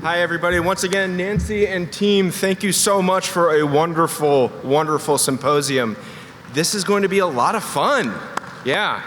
Hi, everybody. Once again, Nancy and team, thank you so much for a wonderful, wonderful symposium. This is going to be a lot of fun. Yeah.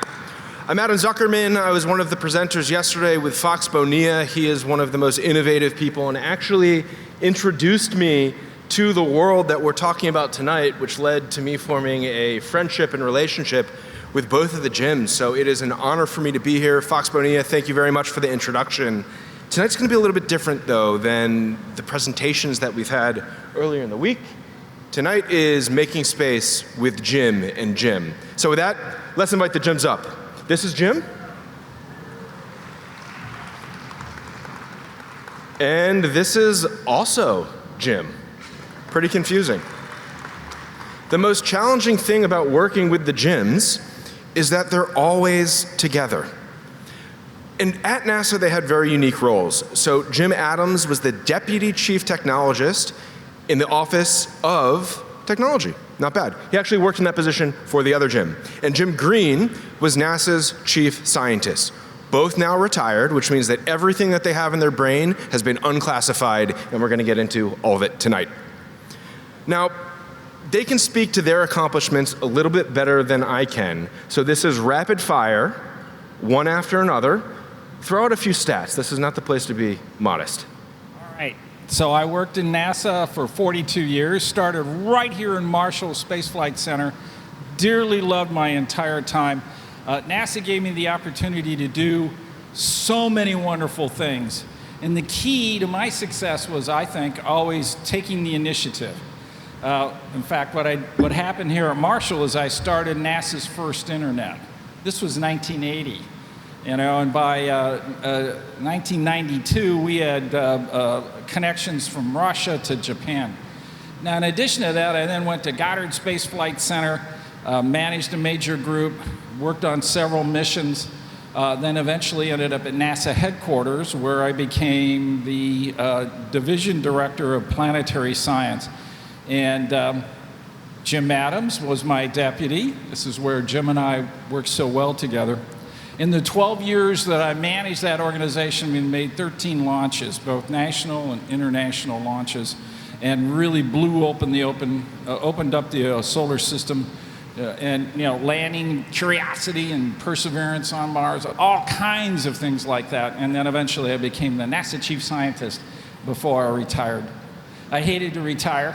I'm Adam Zuckerman. I was one of the presenters yesterday with Fox Bonilla. He is one of the most innovative people and actually introduced me to the world that we're talking about tonight, which led to me forming a friendship and relationship with both of the gyms. So it is an honor for me to be here. Fox Bonilla, thank you very much for the introduction. Tonight's going to be a little bit different, though, than the presentations that we've had earlier in the week. Tonight is making space with Jim and Jim. So with that, let's invite the gyms up. This is Jim. And this is also Jim. Pretty confusing. The most challenging thing about working with the gyms is that they're always together. And at NASA, they had very unique roles. So Jim Adams was the Deputy Chief Technologist in the Office of Technology. Not bad. He actually worked in that position for the other Jim. And Jim Green was NASA's Chief Scientist. Both now retired, which means that everything that they have in their brain has been unclassified, and we're going to get into all of it tonight. Now, they can speak to their accomplishments a little bit better than I can. So this is rapid fire, one after another. Throw out a few stats. This is not the place to be modest. All right. So I worked in NASA for 42 years, started right here in Marshall Space Flight Center. Dearly loved my entire time. NASA gave me the opportunity to do so many wonderful things. And the key to my success was, I think, always taking the initiative. In fact, what happened here at Marshall is I started NASA's first internet. This was 1980. And by 1992, we had connections from Russia to Japan. Now, in addition to that, I then went to Goddard Space Flight Center, managed a major group, worked on several missions, then eventually ended up at NASA headquarters, where I became the division director of planetary science. And Jim Adams was my deputy. This is where Jim and I worked so well together. In the 12 years that I managed that organization, we made 13 launches, both national and international launches, and really opened up the solar system, and landing Curiosity and Perseverance on Mars, all kinds of things like that. And then eventually I became the NASA chief scientist before I retired. I hated to retire.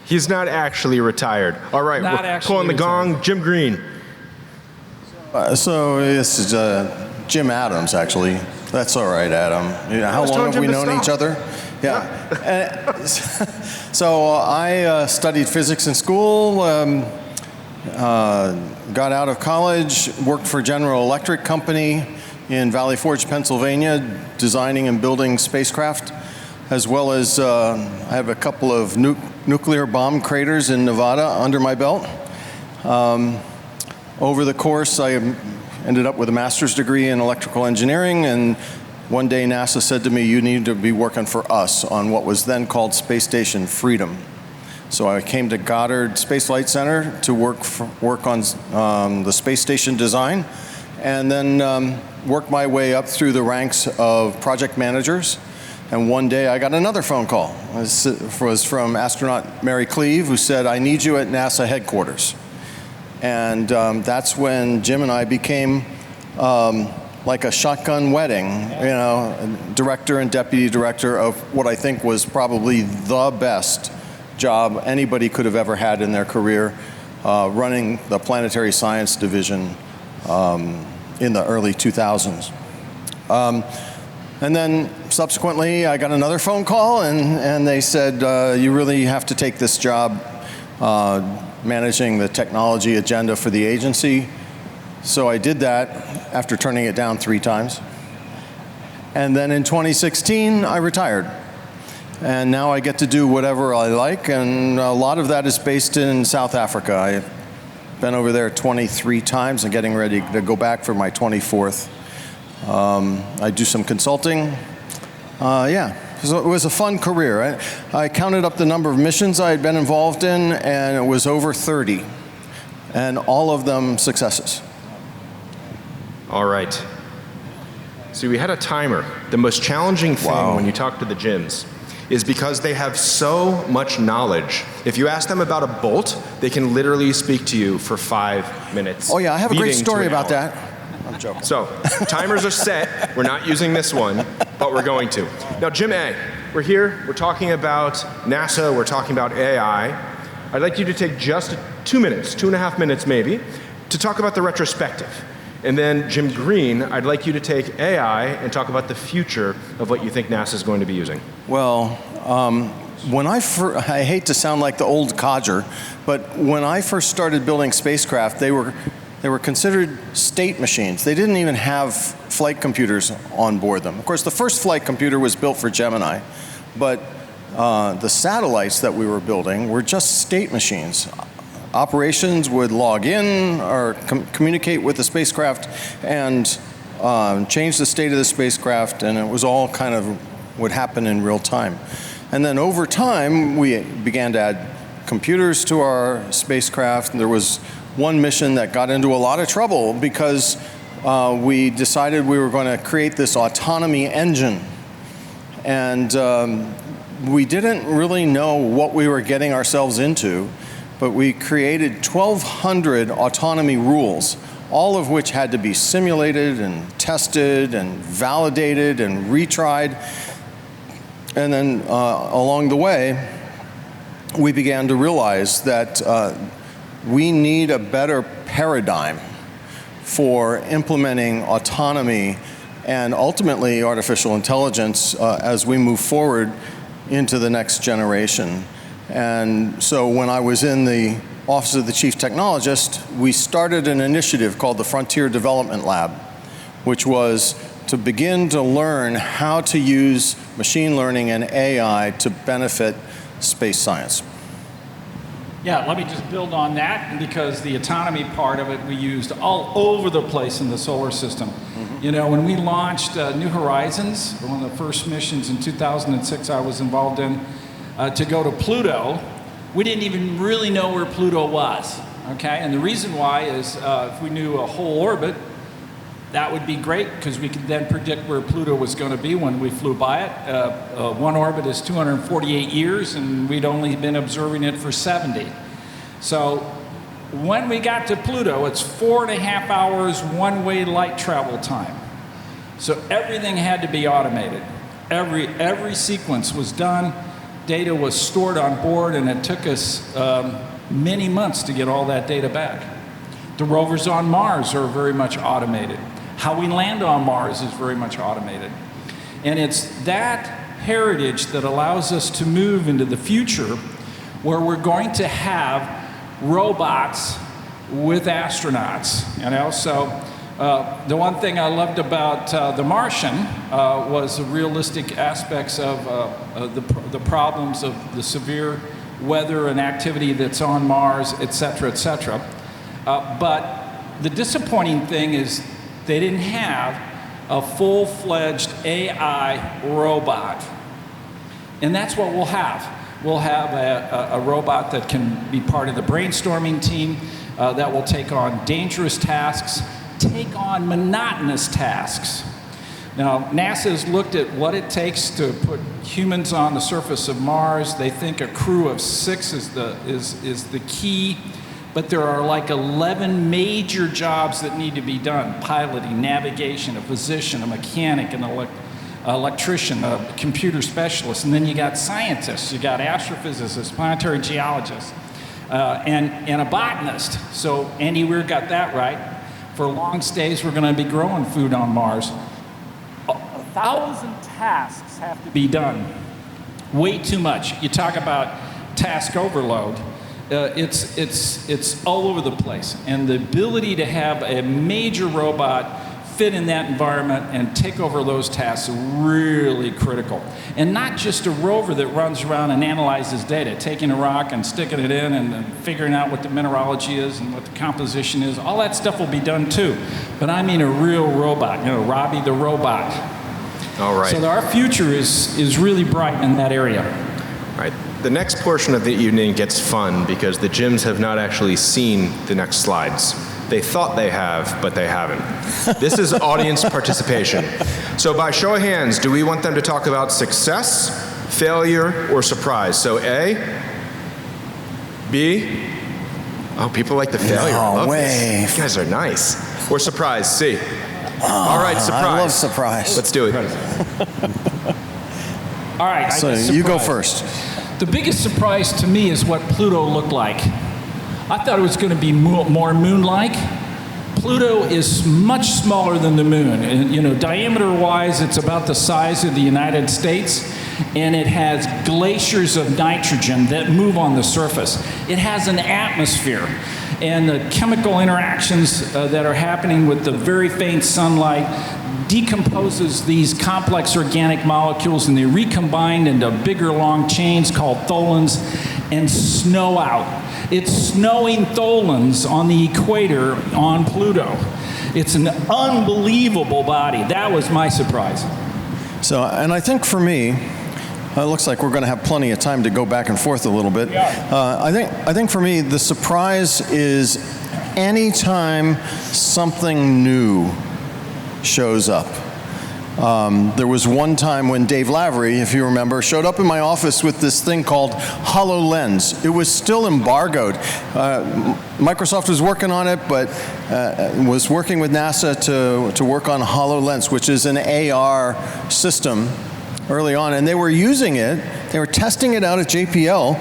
He's not actually retired. All right, we're pulling the gong. Jim Green. So this is Jim Adams, actually. That's all right, Adam. How long have we known each other? Yeah. So I studied physics in school, got out of college, worked for General Electric Company in Valley Forge, Pennsylvania, designing and building spacecraft, as well as I have a couple of nuclear bomb craters in Nevada under my belt. Over the course, I ended up with a master's degree in electrical engineering, and one day NASA said to me, you need to be working for us on what was then called Space Station Freedom. So I came to Goddard Space Flight Center to work on the space station design, and then worked my way up through the ranks of project managers. And one day I got another phone call. It was from astronaut Mary Cleave, who said, I need you at NASA headquarters. And that's when Jim and I became like a shotgun wedding, director and deputy director of what I think was probably the best job anybody could have ever had in their career, running the planetary science division in the early 2000s. And then subsequently, I got another phone call, and they said, you really have to take this job managing the technology agenda for the agency. So I did that after turning it down 3 times. And then in 2016, I retired. And now I get to do whatever I like, and a lot of that is based in South Africa. I've been over there 23 times and getting ready to go back for my 24th. I do some consulting. So it was a fun career. I counted up the number of missions I had been involved in, and it was over 30, and all of them successes. All right. See, we had a timer. The most challenging thing Wow. when you talk to the gyms is because they have so much knowledge. If you ask them about a bolt, they can literally speak to you for 5 minutes. Oh yeah, I have a great leading to story an about hour. that. I'm joking. So, timers are set. We're not using this one, but we're going to. Now, Jim A, we're here. We're talking about NASA. We're talking about AI. I'd like you to take just 2 minutes, 2.5 minutes maybe, to talk about the retrospective. And then, Jim Green, I'd like you to take AI and talk about the future of what you think NASA is going to be using. Well, when I hate to sound like the old codger, but when I first started building spacecraft, they were considered state machines. They didn't even have flight computers on board them. Of course, the first flight computer was built for Gemini, but the satellites that we were building were just state machines. Operations would log in or communicate with the spacecraft and change the state of the spacecraft, and it was all kind of would happen in real time. And then over time, we began to add computers to our spacecraft. There was one mission that got into a lot of trouble because we decided we were going to create this autonomy engine. And we didn't really know what we were getting ourselves into, but we created 1,200 autonomy rules, all of which had to be simulated and tested and validated and retried. And then along the way, we began to realize that we need a better paradigm for implementing autonomy and ultimately artificial intelligence as we move forward into the next generation. And so when I was in the Office of the Chief Technologist, we started an initiative called the Frontier Development Lab, which was to begin to learn how to use machine learning and AI to benefit space science. Yeah, let me just build on that, because the autonomy part of it we used all over the place in the solar system. Mm-hmm. You know, when we launched New Horizons, one of the first missions in 2006 I was involved in, to go to Pluto, we didn't even really know where Pluto was, okay? And the reason why is if we knew a whole orbit, that would be great, because we could then predict where Pluto was going to be when we flew by it. One orbit is 248 years, and we'd only been observing it for 70. So when we got to Pluto, it's 4.5 hours one-way light travel time. So everything had to be automated. Every sequence was done. Data was stored on board, and it took us many months to get all that data back. The rovers on Mars are very much automated. How we land on Mars is very much automated. And it's that heritage that allows us to move into the future where we're going to have robots with astronauts, you know? So the one thing I loved about The Martian was the realistic aspects of the problems of the severe weather and activity that's on Mars, et cetera, et cetera. But the disappointing thing is they didn't have a full-fledged AI robot. And that's what we'll have. We'll have a robot that can be part of the brainstorming team, that will take on dangerous tasks, take on monotonous tasks. Now, NASA has looked at what it takes to put humans on the surface of Mars. They think a crew of 6 is the key. But there are like 11 major jobs that need to be done: piloting, navigation, a physician, a mechanic, an electrician, a computer specialist, and then you got scientists, you got astrophysicists, planetary geologists, and a botanist. So Andy Weir got that right. For long stays, we're going to be growing food on Mars. 1,000 tasks have to be done. Way too much. You talk about task overload. It's all over the place, and the ability to have a major robot fit in that environment and take over those tasks is really critical. And not just a rover that runs around and analyzes data, taking a rock and sticking it in and figuring out what the mineralogy is and what the composition is. All that stuff will be done too, but I mean a real robot, you know, Robbie the robot. All right. So our future is really bright in that area. All right. The next portion of the evening gets fun because the gyms have not actually seen the next slides. They thought they have, but they haven't. This is audience participation. So by show of hands, do we want them to talk about success, failure, or surprise? So A, B, oh, people like the failure. I love way. this. You guys are nice. Or surprise, C. All right, surprise. I love surprise. Let's do it. All right. So you go first. The biggest surprise to me is what Pluto looked like. I thought it was going to be more moon-like. Pluto is much smaller than the moon. And, you know, diameter-wise, it's about the size of the United States, and it has glaciers of nitrogen that move on the surface. It has an atmosphere, and the chemical interactions that are happening with the very faint sunlight decomposes these complex organic molecules, and they recombine into bigger long chains called tholins and snow out. It's snowing tholins on the equator on Pluto. It's an unbelievable body. That was my surprise. So, and I think for me, it looks like we're going to have plenty of time to go back and forth a little bit. Yeah. I think for me, the surprise is anytime something new shows up. There was one time when Dave Lavery, if you remember, showed up in my office with this thing called HoloLens. It was still embargoed. Microsoft was working on it, but was working with NASA to work on HoloLens, which is an AR system early on, and they were using it. They were testing it out at JPL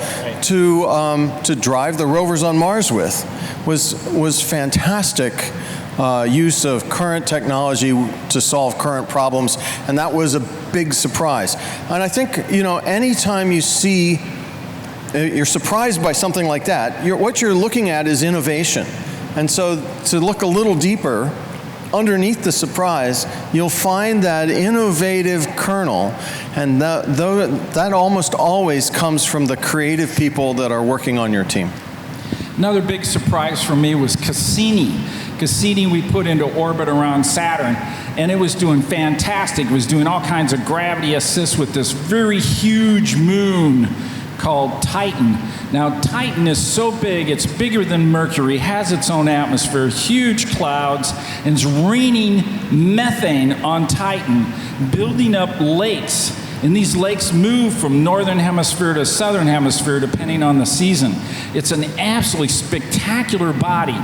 to drive the rovers on Mars with. Was fantastic. Use of current technology to solve current problems, and that was a big surprise. And I think, you know, anytime you see, you're surprised by something like that, what you're looking at is innovation. And so to look a little deeper, underneath the surprise, you'll find that innovative kernel, and that almost always comes from the creative people that are working on your team. Another big surprise for me was Cassini. Cassini we put into orbit around Saturn, and it was doing fantastic. It was doing all kinds of gravity assists with this very huge moon called Titan. Now, Titan is so big, it's bigger than Mercury, has its own atmosphere, huge clouds, and it's raining methane on Titan, building up lakes. And these lakes move from northern hemisphere to southern hemisphere depending on the season. It's an absolutely spectacular body.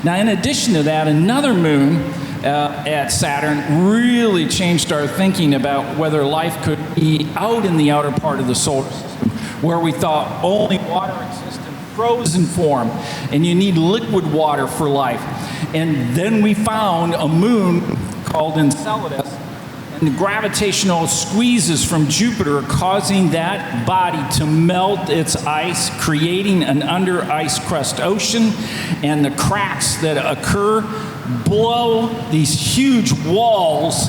Now, in addition to that, another moon at Saturn really changed our thinking about whether life could be out in the outer part of the solar system, where we thought only water exists in frozen form, and you need liquid water for life. And then we found a moon called Enceladus, and the gravitational squeezes from Jupiter are causing that body to melt its ice, creating an under ice crust ocean, and the cracks that occur blow these huge walls.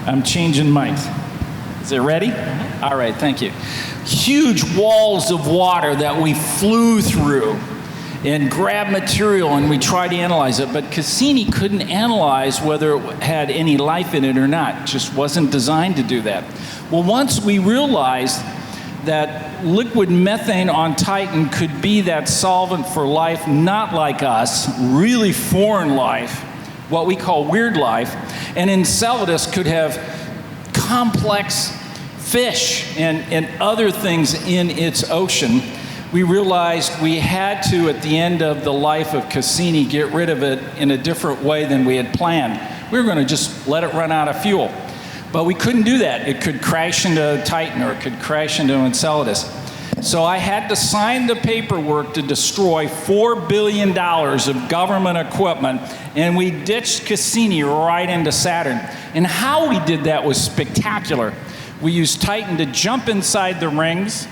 I'm changing mics. Is it ready? All right, thank you. Huge walls of water that we flew through and grabbed material, and we tried to analyze it, but Cassini couldn't analyze whether it had any life in it or not. It just wasn't designed to do that. Well, once we realized that liquid methane on Titan could be that solvent for life not like us, really foreign life, what we call weird life, and Enceladus could have complex fish and other things in its ocean, we realized we had to, at the end of the life of Cassini, get rid of it in a different way than we had planned. We were going to just let it run out of fuel. But we couldn't do that. It could crash into Titan, or it could crash into Enceladus. So I had to sign the paperwork to destroy $4 billion of government equipment, and we ditched Cassini right into Saturn. And how we did that was spectacular. We used Titan to jump inside the rings,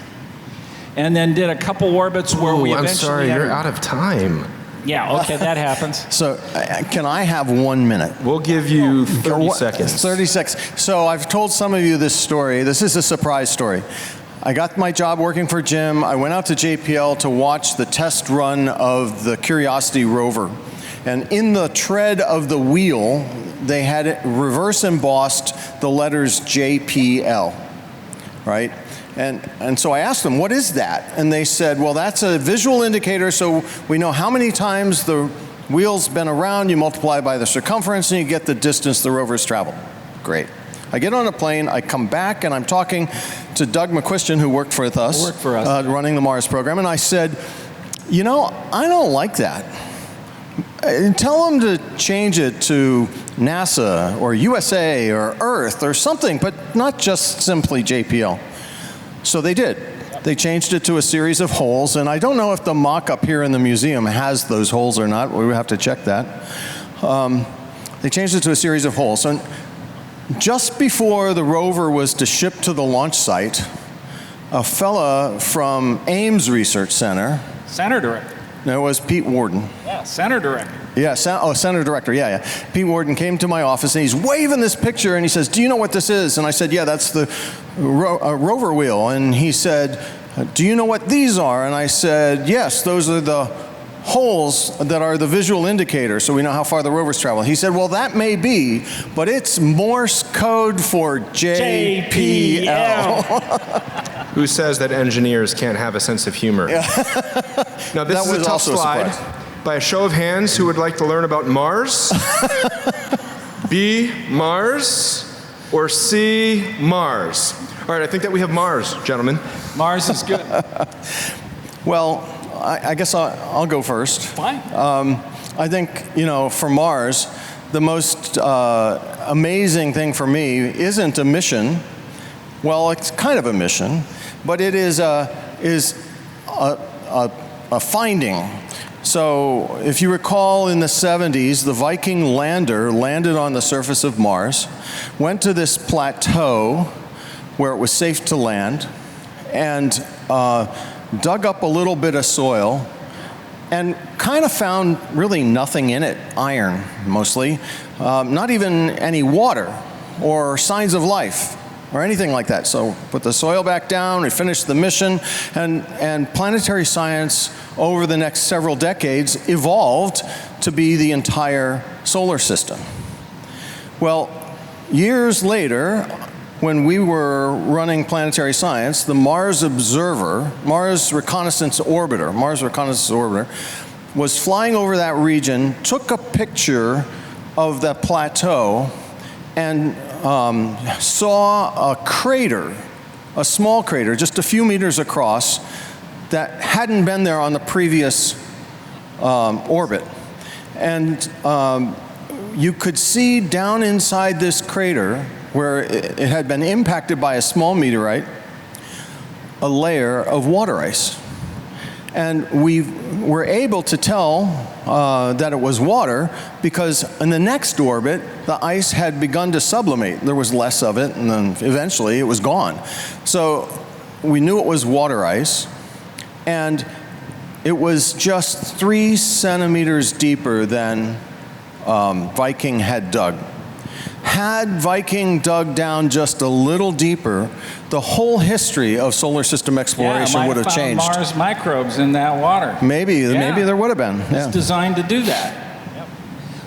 and then did a couple orbits where we eventually... I'm sorry, you're out of time. Yeah, okay, that happens. So can I have 1 minute? We'll give you 30 seconds. 30 seconds. So I've told some of you this story. This is a surprise story. I got my job working for Jim. I went out to JPL to watch the test run of the Curiosity rover. And in the tread of the wheel, they had reverse embossed the letters JPL, right? And so I asked them, what is that? And they said, well, that's a visual indicator, so we know how many times the wheels spin around, you multiply by the circumference, and you get the distance the rover's traveled. Great. I get on a plane, I come back, and I'm talking to Doug McQuistion, who worked for us, running the Mars program, and I said, you know, I don't like that. Tell them to change it to NASA or USA or Earth or something, but not just simply JPL. So they did. They changed it to a series of holes, and I don't know if the mock-up here in the museum has those holes or not. We would have to check that. They changed it to a series of holes. So just before the rover was to ship to the launch site, a fella from Ames Research Center. Center director. No, it was Pete Worden. Yeah, center director. Yeah, center director, yeah. Pete Worden came to my office, and he's waving this picture, and he says, do you know what this is? And I said, yeah, that's the rover wheel. And he said, do you know what these are? And I said, yes, those are the holes that are the visual indicator, so we know how far the rover's travel. He said, well, that may be, but it's Morse code for JPL. Who says that engineers can't have a sense of humor? Yeah. Now, this is a tough slide. By a show of hands, who would like to learn about Mars? B, Mars, or C, Mars? All right, I think that we have Mars, gentlemen. Mars is good. Well, I guess I'll go first. Fine. I think, you know, for Mars, the most amazing thing for me isn't a mission. Well, it's kind of a mission, but it is a finding. So if you recall, in the 70s, the Viking lander landed on the surface of Mars, went to this plateau where it was safe to land, and dug up a little bit of soil and kind of found really nothing in it, iron mostly, not even any water or signs of life or anything like that. So put the soil back down, we finished the mission, and planetary science over the next several decades evolved to be the entire solar system. Well, years later, when we were running planetary science, the Mars Reconnaissance Orbiter was flying over that region, took a picture of that plateau, and saw a crater, a small crater, just a few meters across, that hadn't been there on the previous orbit. And you could see down inside this crater, where it had been impacted by a small meteorite, a layer of water ice. And we were able to tell that it was water because in the next orbit, the ice had begun to sublimate. There was less of it, and then eventually it was gone. So we knew it was water ice, and it was just 3 centimeters deeper than Viking had dug. Had Viking dug down just a little deeper, the whole history of solar system exploration would have changed. Mars microbes in that water. Maybe there would have been. It's designed to do that. Yep.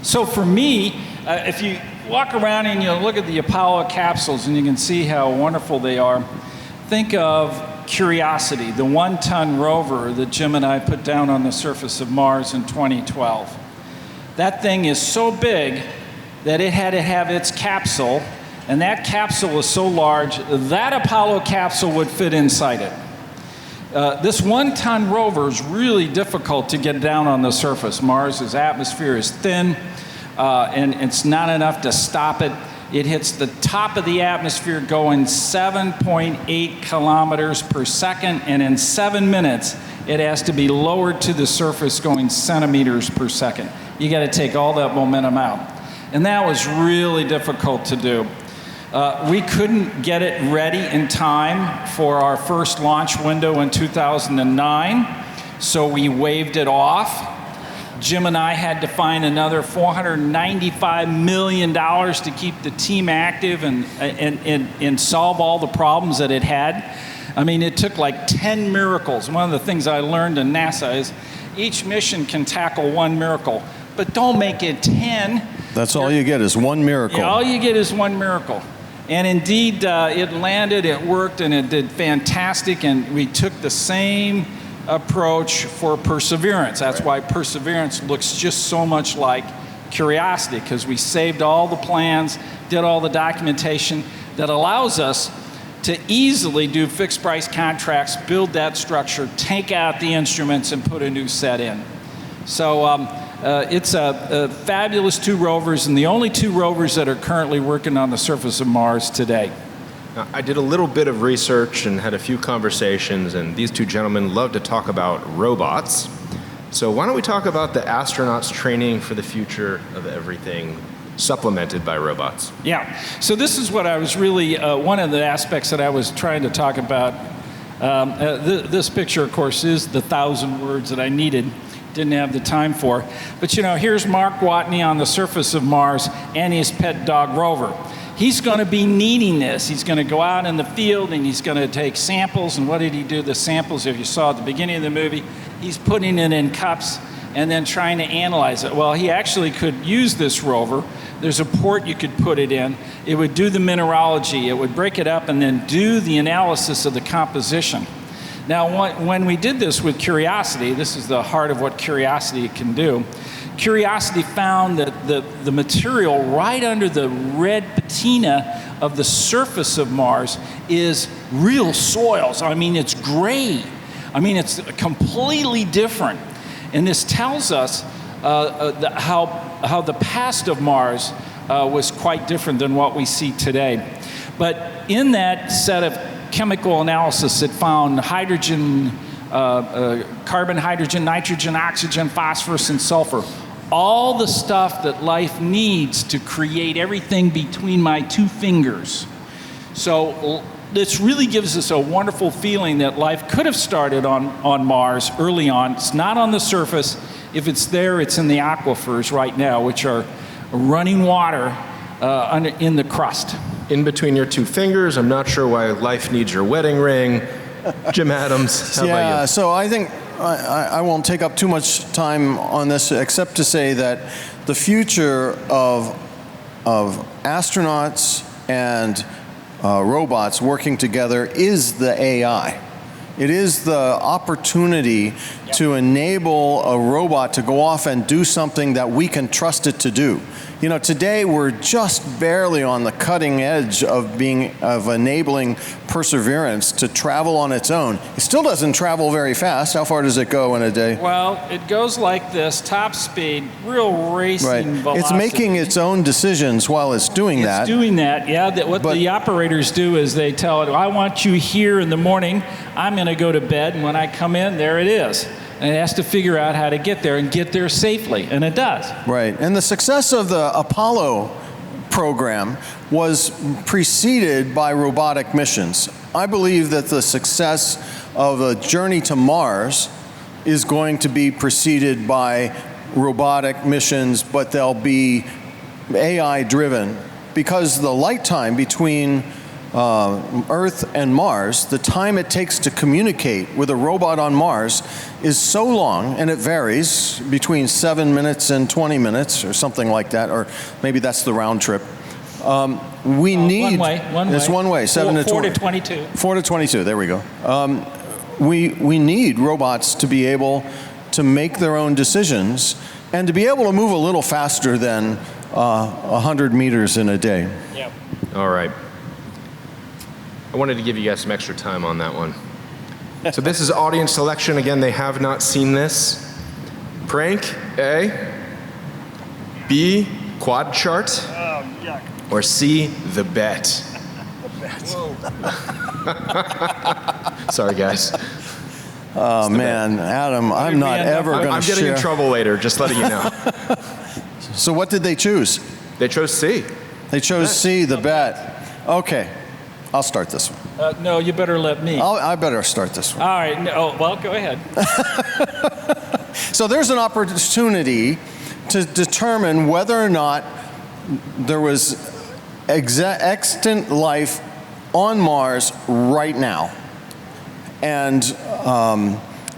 So for me, if you walk around and you look at the Apollo capsules and you can see how wonderful they are, think of Curiosity, the 1-ton rover that Jim and I put down on the surface of Mars in 2012. That thing is so big that it had to have its capsule, and that capsule was so large that Apollo capsule would fit inside it. This 1-ton rover is really difficult to get down on the surface. Mars's atmosphere is thin, and it's not enough to stop it. It hits the top of the atmosphere going 7.8 kilometers per second, and in 7 minutes, it has to be lowered to the surface going centimeters per second. You got to take all that momentum out. And that was really difficult to do. We couldn't get it ready in time for our first launch window in 2009, so we waved it off. Jim and I had to find another $495 million to keep the team active and solve all the problems that it had. I mean, it took like 10 miracles. One of the things I learned in NASA is each mission can tackle one miracle, but don't make it 10. That's all you get is one miracle. Yeah, all you get is one miracle. And indeed, it landed, it worked, and it did fantastic. And we took the same approach for Perseverance. That's why Perseverance looks just so much like Curiosity, because we saved all the plans, did all the documentation that allows us to easily do fixed price contracts, build that structure, take out the instruments, and put a new set in. So it's a fabulous 2 rovers, and the only 2 rovers that are currently working on the surface of Mars today. Now, I did a little bit of research and had a few conversations, and these 2 gentlemen love to talk about robots. So why don't we talk about the astronauts training for the future of everything, supplemented by robots? Yeah, so this is what I was really, one of the aspects that I was trying to talk about. This picture, of course, is the 1,000 words that I needed, didn't have the time for. But you know, here's Mark Watney on the surface of Mars and his pet dog Rover. He's going to be needing this. He's going to go out in the field and he's going to take samples. And what did he do? The samples, if you saw at the beginning of the movie, he's putting it in cups and then trying to analyze it. Well, he actually could use this rover. There's a port you could put it in. It would do the mineralogy. It would break it up and then do the analysis of the composition. Now, when we did this with Curiosity, this is the heart of what Curiosity can do. Curiosity found that the material right under the red patina of the surface of Mars is real soils. I mean, it's gray. I mean, it's completely different. And this tells us how the past of Mars was quite different than what we see today. But in that set of chemical analysis, it found hydrogen, carbon, hydrogen, nitrogen, oxygen, phosphorus, and sulfur. All the stuff that life needs to create everything between my 2 fingers. So this really gives us a wonderful feeling that life could have started on Mars early on. It's not on the surface. If it's there, it's in the aquifers right now, which are running water in the crust. In between your 2 fingers, I'm not sure why life needs your wedding ring. Jim Adams, how about you? So I think I won't take up too much time on this, except to say that the future of astronauts and robots working together is the AI. It is the opportunity to enable a robot to go off and do something that we can trust it to do. You know, today we're just barely on the cutting edge of enabling Perseverance to travel on its own. It still doesn't travel very fast. How far does it go in a day? Well, it goes like this, top speed, real racing velocity. It's making its own decisions while it's doing that. It's doing that, yeah. The operators do is they tell it, I want you here in the morning. I'm going to go to bed, and when I come in, there it is. And it has to figure out how to get there and get there safely, and it does. Right, and the success of the Apollo program was preceded by robotic missions. I believe that the success of a journey to Mars is going to be preceded by robotic missions, but they'll be AI-driven, because the light time between Earth and Mars, the time it takes to communicate with a robot on Mars is so long, and it varies between 7 minutes and 20 minutes or something like that, or maybe that's the round trip. We need... One way. It's one way, 4 to 22. 4 to 22, there we go. We need robots to be able to make their own decisions and to be able to move a little faster than 100 meters in a day. Yep. All right. I wanted to give you guys some extra time on that one. So this is audience selection. Again, they have not seen this. Prank, A. B, quad chart. Yuck. Or C, the bet. Sorry, guys. Oh, man, Adam, I'm not ever going to share. I'm getting in trouble later, just letting you know. So what did they choose? They chose C. They chose C, the bet. Okay, I'll start this one. No, you better let me. I better start this one. All right. No, well, go ahead. So there's an opportunity to determine whether or not there was extant life on Mars right now. And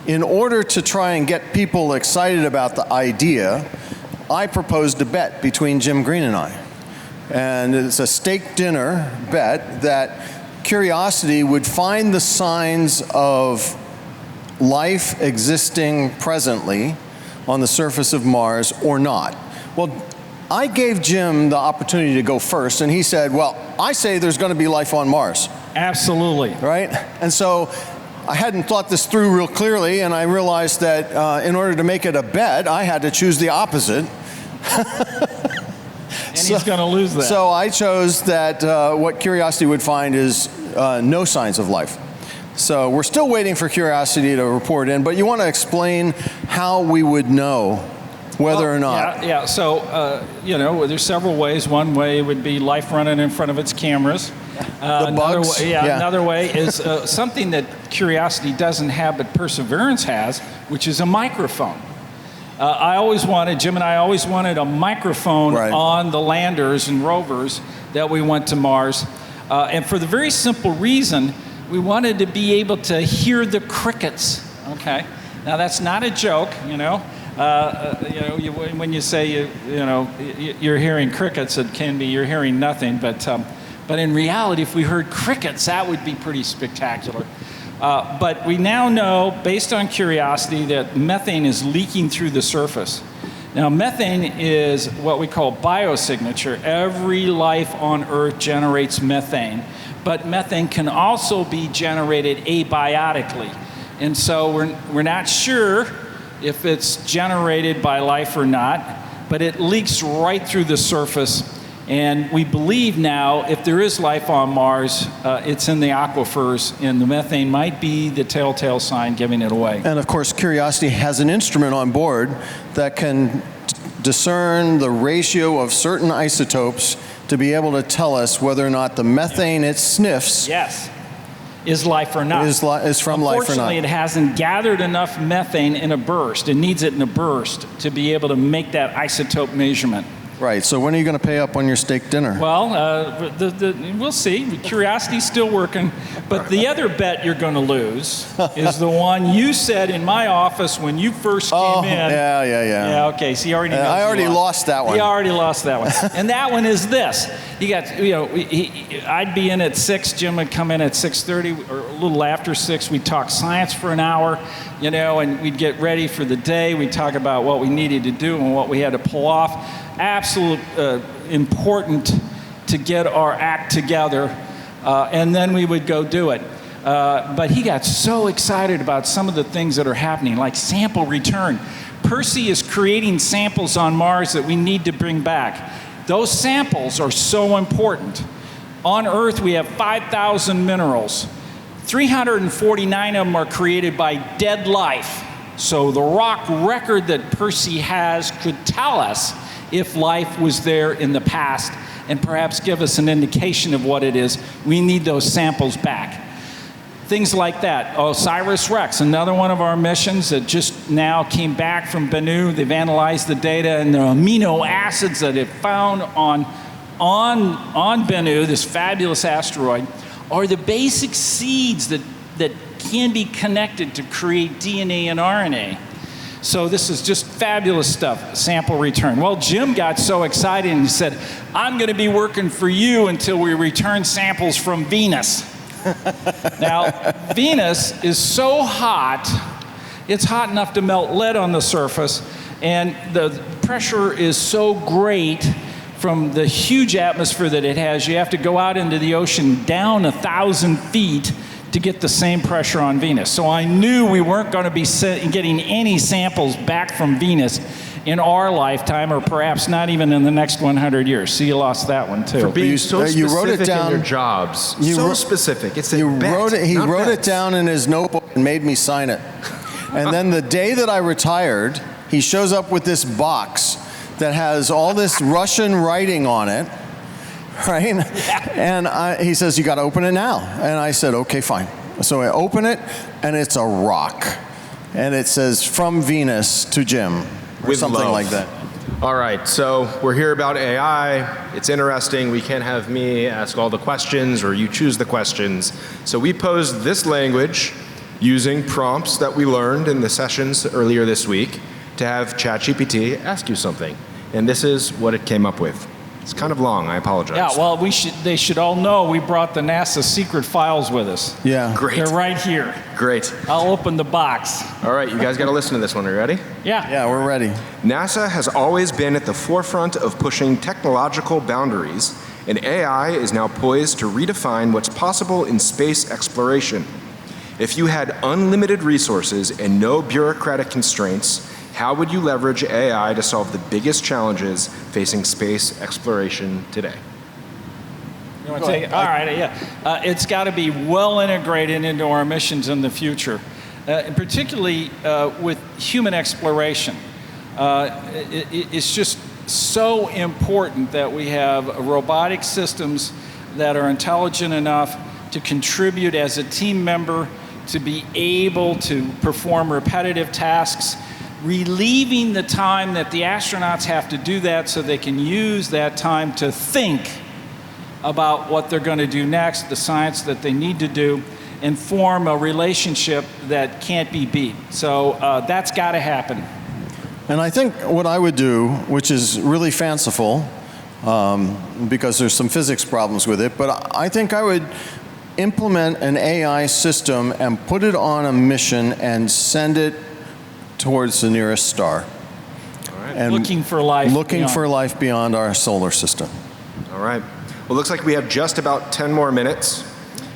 in order to try and get people excited about the idea, I proposed a bet between Jim Green and I. And it's a steak dinner bet that Curiosity would find the signs of life existing presently on the surface of Mars or not? Well, I gave Jim the opportunity to go first, and he said, well, I say there's going to be life on Mars. Absolutely. Right? And so I hadn't thought this through real clearly, and I realized that in order to make it a bet, I had to choose the opposite. And he's going to lose that. So I chose that what Curiosity would find is no signs of life. So we're still waiting for Curiosity to report in, but you want to explain how we would know whether or not. Yeah. So, there's several ways. One way would be life running in front of its cameras. The bugs. Another way is something that Curiosity doesn't have, but Perseverance has, which is a microphone. Jim and I always wanted a microphone on the landers and rovers that we went to Mars. And for the very simple reason, we wanted to be able to hear the crickets. Okay. Now that's not a joke, when you say you're hearing crickets, it can be you're hearing nothing. But in reality, if we heard crickets, that would be pretty spectacular. But we now know, based on Curiosity, that methane is leaking through the surface. Now, methane is what we call biosignature. Every life on Earth generates methane, but methane can also be generated abiotically. And so we're not sure if it's generated by life or not, but it leaks right through the surface. And we believe now, if there is life on Mars, it's in the aquifers, and the methane might be the telltale sign giving it away. And of course, Curiosity has an instrument on board that can discern the ratio of certain isotopes to be able to tell us whether or not the methane it sniffs is life or not. Is from life or not. Unfortunately, it hasn't gathered enough methane in a burst. It needs it in a burst to be able to make that isotope measurement. Right, so when are you going to pay up on your steak dinner? Well, we'll see. Curiosity's still working. But the other bet you're going to lose is the one you said in my office when you first came in. Yeah. Yeah, okay, so you already knows I already lost that one. You already lost that one. And that one is this. You got, I'd be in at 6, Jim would come in at 6:30 or a little after 6. We'd talk science for an hour, and we'd get ready for the day. We'd talk about what we needed to do and what we had to pull off. Absolute important to get our act together, and then we would go do it. But he got so excited about some of the things that are happening, like sample return. Percy is creating samples on Mars that we need to bring back. Those samples are so important. On Earth, we have 5,000 minerals. 349 of them are created by dead life. So the rock record that Percy has could tell us if life was there in the past and perhaps give us an indication of what it is. We need those samples back. Things like that. OSIRIS-REx, another one of our missions that just now came back from Bennu. They've analyzed the data, and the amino acids that it found on Bennu, this fabulous asteroid, are the basic seeds that can be connected to create DNA and RNA. So this is just fabulous stuff, sample return. Well, Jim got so excited and he said, I'm going to be working for you until we return samples from Venus. Now, Venus is so hot, it's hot enough to melt lead on the surface, and the pressure is so great from the huge atmosphere that it has, you have to go out into the ocean down 1,000 feet to get the same pressure on Venus. So I knew we weren't going to be getting any samples back from Venus in our lifetime, or perhaps not even in the next 100 years. So you lost that one too. For being so specific you wrote it down, in your jobs. So specific. It's a He wrote it down in his notebook and made me sign it. And then the day that I retired, he shows up with this box that has all this Russian writing on it. Right? Yeah. And he says, you got to open it now. And I said, okay, fine. So I open it, and it's a rock. And it says, from Venus to Jim, or with something love. like that. All right, so we're here about AI. It's interesting. We can't have me ask all the questions or you choose the questions. So we posed this language using prompts that we learned in the sessions earlier this week to have ChatGPT ask you something. And this is what it came up with. It's kind of long, I apologize. Yeah, well, they should all know we brought the NASA secret files with us. Yeah. Great. They're right here. Great. I'll open the box. All right, you guys got to listen to this one. Are you ready? Yeah. Yeah, we're ready. NASA has always been at the forefront of pushing technological boundaries, and AI is now poised to redefine what's possible in space exploration. If you had unlimited resources and no bureaucratic constraints, how would you leverage AI to solve the biggest challenges facing space exploration today? You want to take it? All right, yeah. It's got to be well integrated into our missions in the future, and particularly with human exploration. It's just so important that we have robotic systems that are intelligent enough to contribute as a team member, to be able to perform repetitive tasks, relieving the time that the astronauts have to do that so they can use that time to think about what they're going to do next, the science that they need to do, and form a relationship that can't be beat. So that's got to happen. And I think what I would do, which is really fanciful, because there's some physics problems with it, but I think I would implement an AI system and put it on a mission and send it towards the nearest star. All right. And Looking for life beyond. for life beyond our solar system. All right. Well, it looks like we have just about 10 more minutes,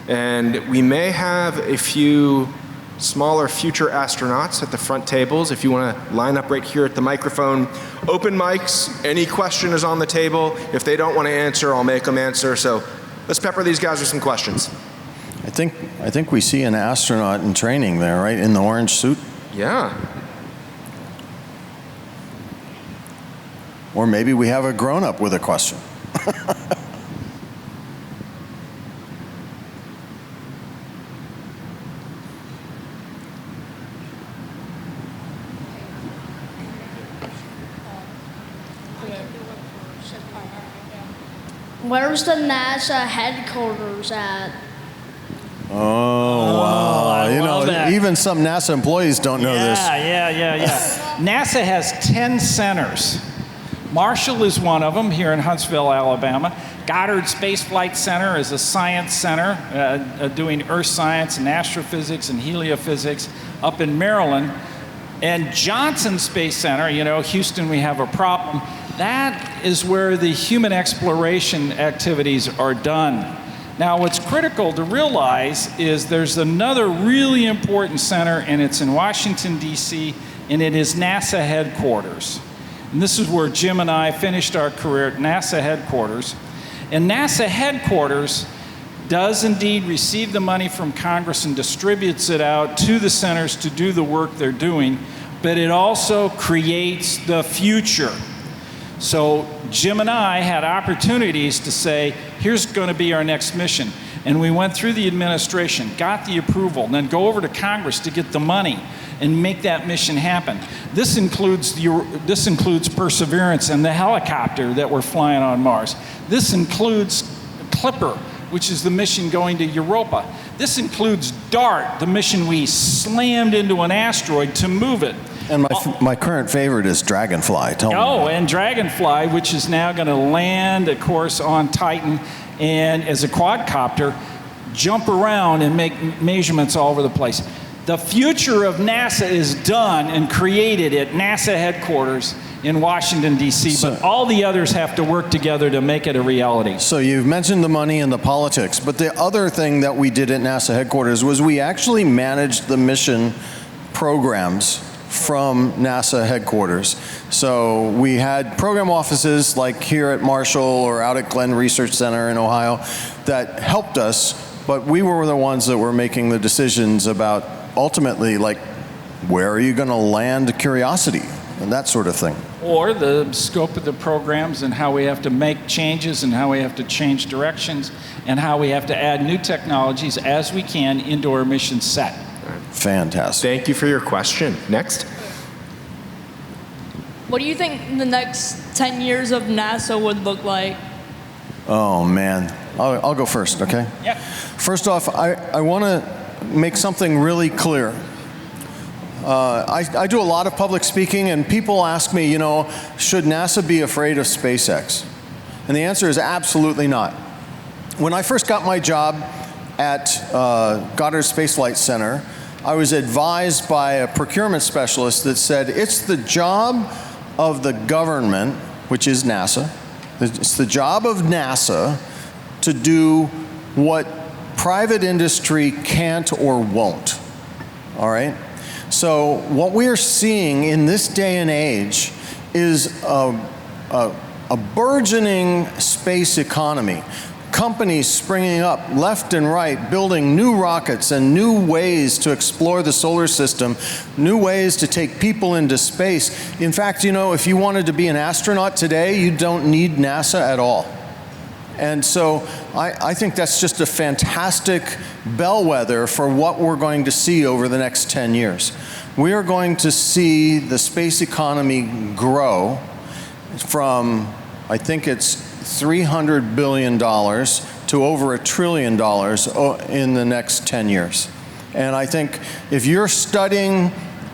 and we may have a few smaller future astronauts at the front tables. If you want to line up right here at the microphone, open mics, any question is on the table. If they don't want to answer, I'll make them answer. So let's pepper these guys with some questions. I think we see an astronaut in training there, right, in the orange suit? Yeah. Or maybe we have a grown-up with a question. Where's the NASA headquarters at? Oh, wow. I love that. Even some NASA employees don't know this. Yeah. NASA has 10 centers. Marshall is one of them here in Huntsville, Alabama. Goddard Space Flight Center is a science center doing earth science and astrophysics and heliophysics up in Maryland. And Johnson Space Center, Houston, we have a problem. That is where the human exploration activities are done. Now, what's critical to realize is there's another really important center, and it's in Washington, D.C., and it is NASA headquarters. And this is where Jim and I finished our career at NASA headquarters. And NASA headquarters does indeed receive the money from Congress and distributes it out to the centers to do the work they're doing, but it also creates the future. So Jim and I had opportunities to say, here's going to be our next mission. And we went through the administration, got the approval, and then go over to Congress to get the money and make that mission happen. This includes Perseverance and the helicopter that we're flying on Mars. This includes Clipper, which is the mission going to Europa. This includes DART, the mission we slammed into an asteroid to move it. And my current favorite is Dragonfly. Tell me. Oh, and Dragonfly, which is now going to land, of course, on Titan, and as a quadcopter, jump around and make measurements all over the place. The future of NASA is done and created at NASA headquarters in Washington, D.C., but all the others have to work together to make it a reality. So you've mentioned the money and the politics, but the other thing that we did at NASA headquarters was we actually managed the mission programs from NASA headquarters. So we had program offices like here at Marshall or out at Glenn Research Center in Ohio that helped us, but we were the ones that were making the decisions about ultimately, like, where are you going to land Curiosity and that sort of thing. Or the scope of the programs and how we have to make changes and how we have to change directions and how we have to add new technologies as we can into our mission set. Fantastic. Thank you for your question. Next. What do you think the next 10 years of NASA would look like? Oh, man. I'll go first, okay? Yep. First off, I want to make something really clear. I do a lot of public speaking, and people ask me, should NASA be afraid of SpaceX? And the answer is absolutely not. When I first got my job at Goddard Space Flight Center, I was advised by a procurement specialist that said it's the job of the government, which is NASA, it's the job of NASA to do what private industry can't or won't. All right? So what we're seeing in this day and age is a burgeoning space economy. Companies springing up left and right, building new rockets and new ways to explore the solar system, new ways to take people into space. In fact, you know, if you wanted to be an astronaut today, you don't need NASA at all. And so I think that's just a fantastic bellwether for what we're going to see over the next 10 years. We are going to see the space economy grow from, I think it's $300 billion to over $1 trillion in the next 10 years. And I think if you're studying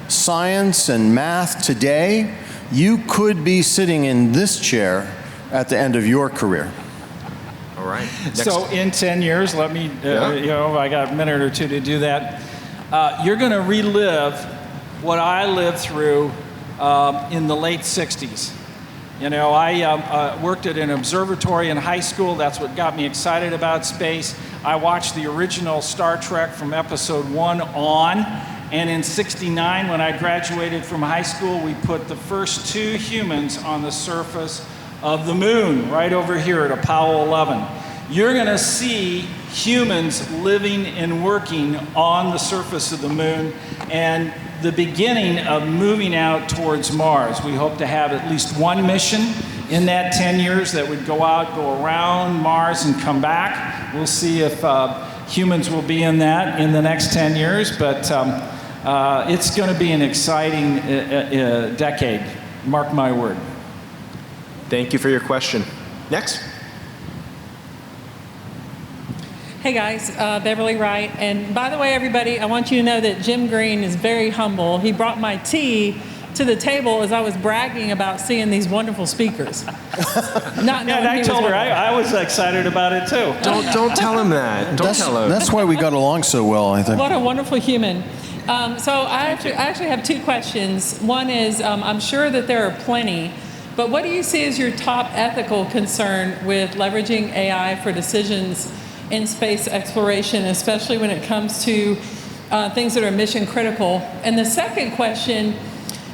science and math today, you could be sitting in this chair at the end of your career. All right. Next. So in 10 years, let me, you know, I got a minute or two to do that. You're going to relive what I lived through in the late 60s. You know, I worked at an observatory in high school. That's what got me excited about space. I watched the original Star Trek from episode 1 on. And in '69, when I graduated from high school, we put the first 2 humans on the surface of the moon, right over here at Apollo 11. You're going to see humans living and working on the surface of the moon, and the beginning of moving out towards Mars. We hope to have at least one mission in that 10 years that would go out, go around Mars and come back. We'll see if humans will be in that in the next 10 years, but it's going to be an exciting decade. Mark my word. Thank you for your question. Next. Hey guys, Beverly Wright. And by the way, everybody, I want you to know that Jim Green is very humble. He brought my tea to the table as I was bragging about seeing these wonderful speakers. And I told her I was excited about it too. Don't tell him that. Don't tell him. That's why we got along so well, I think. What a wonderful human. So I actually have 2 questions. One is, I'm sure that there are plenty, but what do you see as your top ethical concern with leveraging AI for decisions in space exploration, especially when it comes to things that are mission critical? And the second question,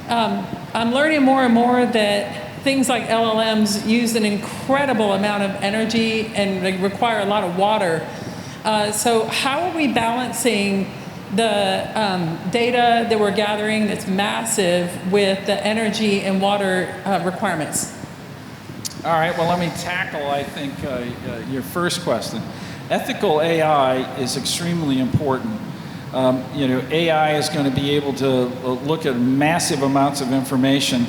I'm learning more and more that things like LLMs use an incredible amount of energy and they require a lot of water. So how are we balancing the data that we're gathering that's massive with the energy and water requirements? All right, well, let me tackle, I think, your first question. Ethical AI is extremely important. You know, AI is going to be able to look at massive amounts of information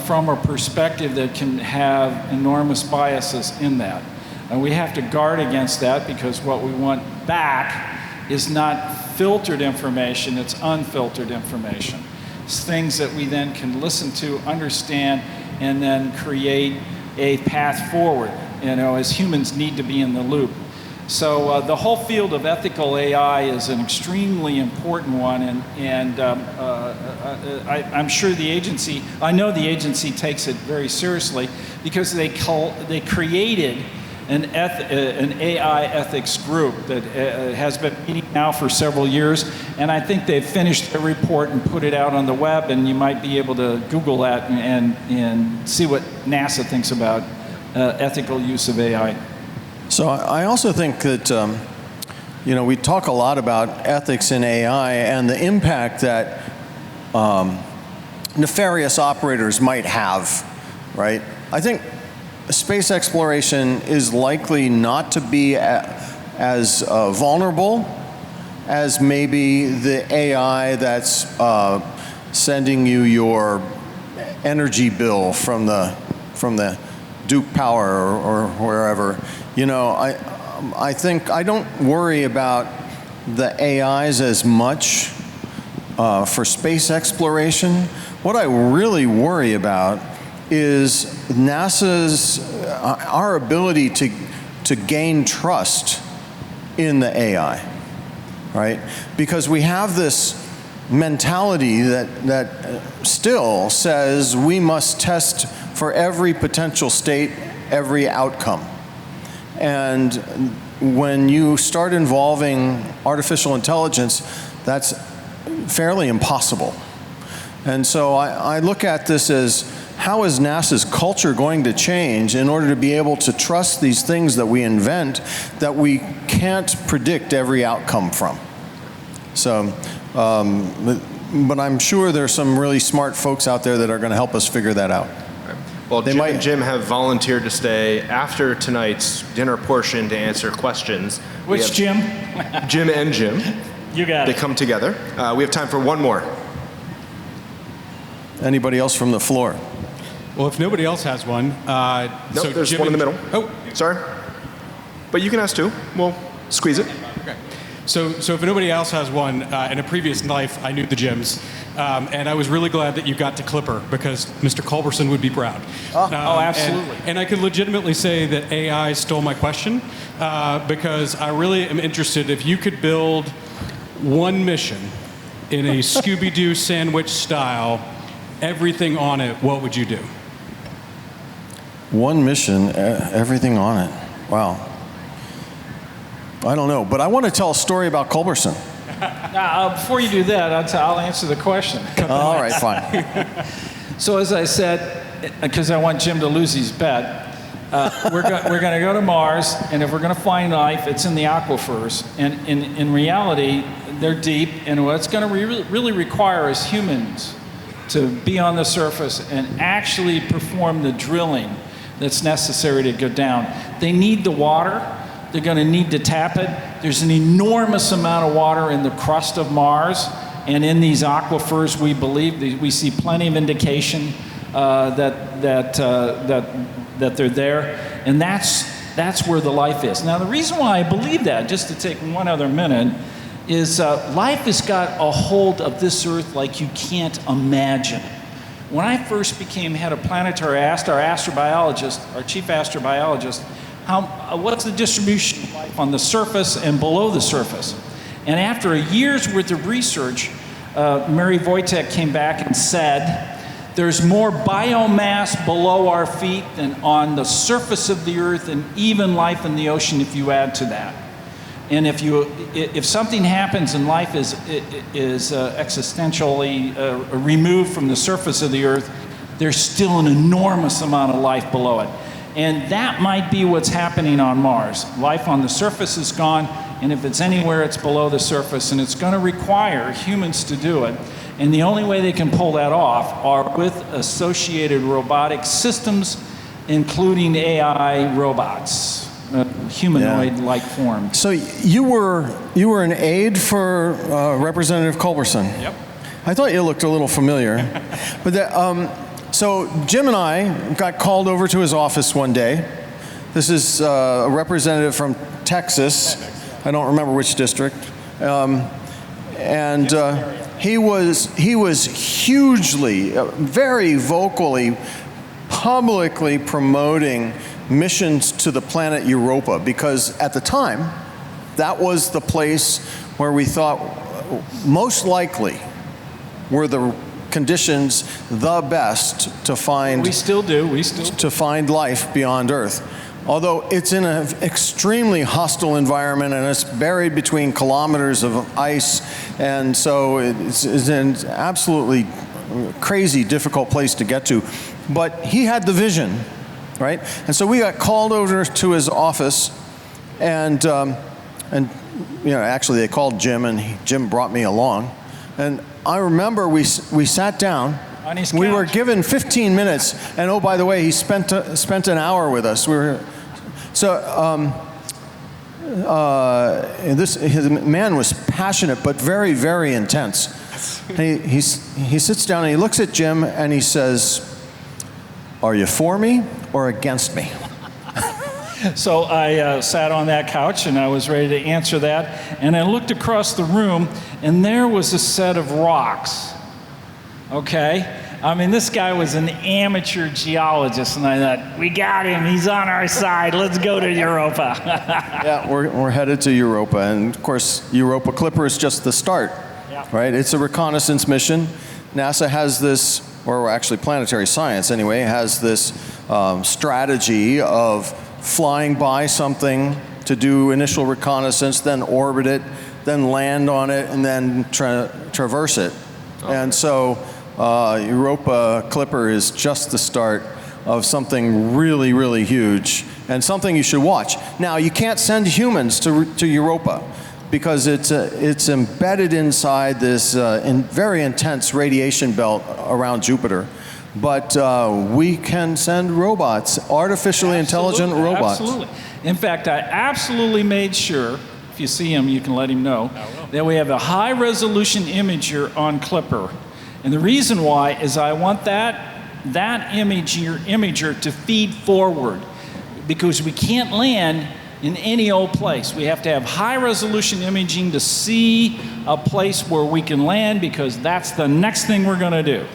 from a perspective that can have enormous biases in that. And we have to guard against that, because what we want back is not filtered information, it's unfiltered information. It's things that we then can listen to, understand, and then create a path forward. You know, as humans need to be in the loop. So the whole field of ethical AI is an extremely important one, and I'm sure the agency, I know the agency takes it very seriously, because they created an AI ethics group that has been meeting now for several years, and I think they've finished their report and put it out on the web, and you might be able to Google that and see what NASA thinks about ethical use of AI. So I also think that, you know, we talk a lot about ethics in AI and the impact that nefarious operators might have, right? I think space exploration is likely not to be as vulnerable as maybe the AI that's sending you your energy bill from the Duke Power or wherever. You know, I think I don't worry about the AIs as much for space exploration. What I really worry about is NASA's our ability to gain trust in the AI, right? Because we have this mentality that still says we must test for every potential state, every outcome. And when you start involving artificial intelligence, that's fairly impossible. And so I look at this as, how is NASA's culture going to change in order to be able to trust these things that we invent that we can't predict every outcome from? So, but I'm sure there's some really smart folks out there that are going to help us figure that out. Well, Jim and Jim have volunteered to stay after tonight's dinner portion to answer questions. Which Jim? Jim and Jim. You got it. They come together. We have time for one more. Anybody else from the floor? Well, if nobody else has one, Nope, so there's Jim one in the and- middle. Oh, Sorry. But you can ask two. We'll squeeze it. okay. So if nobody else has one, in a previous life, I knew the Jims, and I was really glad that you got to Clipper because Mr. Culberson would be proud. Oh, absolutely. And I could legitimately say that AI stole my question because I really am interested. If you could build one mission in a Scooby-Doo sandwich style, everything on it, what would you do? One mission, everything on it. Wow. I don't know, but I want to tell a story about Culberson. Before you do that, I'll answer the question. All right, fine. So as I said, because I want Jim to lose his bet, we're going to go to Mars, and if we're going to find life, it's in the aquifers. And in reality, they're deep, and what it's going to really require is humans to be on the surface and actually perform the drilling that's necessary to go down. They need the water. They're going to need to tap it. There's an enormous amount of water in the crust of Mars, and in these aquifers, we believe we see plenty of indication that they're there, and that's where the life is. Now, the reason why I believe that, just to take one other minute, is life has got a hold of this Earth like you can't imagine. When I first became head of planetary, I asked our astrobiologist, our chief astrobiologist, what's the distribution of life on the surface and below the surface? And after a year's worth of research, Mary Wojtek came back and said, there's more biomass below our feet than on the surface of the Earth, and even life in the ocean if you add to that. And if something happens and life is existentially removed from the surface of the Earth, there's still an enormous amount of life below it. And that might be what's happening on Mars. Life on the surface is gone, and if it's anywhere, it's below the surface, and it's going to require humans to do it. And the only way they can pull that off are with associated robotic systems, including AI robots. Humanoid-like form. So you were an aide for Representative Culberson. Yep. I thought you looked a little familiar. But so Jim and I got called over to his office one day. This is a representative from Texas. I don't remember which district. He was hugely, very vocally, publicly promoting missions to the planet Europa, because at the time, that was the place where we thought most likely were the conditions the best to find. We still do. To find life beyond Earth. Although it's in an extremely hostile environment and it's buried between kilometers of ice, and so it's an absolutely crazy, difficult place to get to. But he had the vision. Right? And so we got called over to his office, and actually they called Jim, and Jim brought me along. And I remember we sat down. On his we couch. were given 15 minutes, and oh, by the way, he spent an hour with us. His man was passionate but very, very intense. He sits down and he looks at Jim and he says, "Are you for me or against me?" So I sat on that couch and I was ready to answer that. And I looked across the room and there was a set of rocks. Okay? I mean, this guy was an amateur geologist, and I thought, we got him. He's on our side. Let's go to Europa. Yeah, we're headed to Europa, and of course, Europa Clipper is just the start, right? It's a reconnaissance mission. NASA has this, or actually Planetary Science anyway, has this strategy of flying by something to do initial reconnaissance, then orbit it, then land on it, and then traverse it. And so Europa Clipper is just the start of something really, really huge, and something you should watch. Now, you can't send humans to Europa because it's embedded inside this very intense radiation belt around Jupiter. But we can send robots, artificially intelligent robots. Absolutely. In fact, I absolutely made sure, if you see him, you can let him know, that we have a high-resolution imager on Clipper. And the reason why is I want that imager to feed forward, because we can't land in any old place. We have to have high-resolution imaging to see a place where we can land, because that's the next thing we're going to do.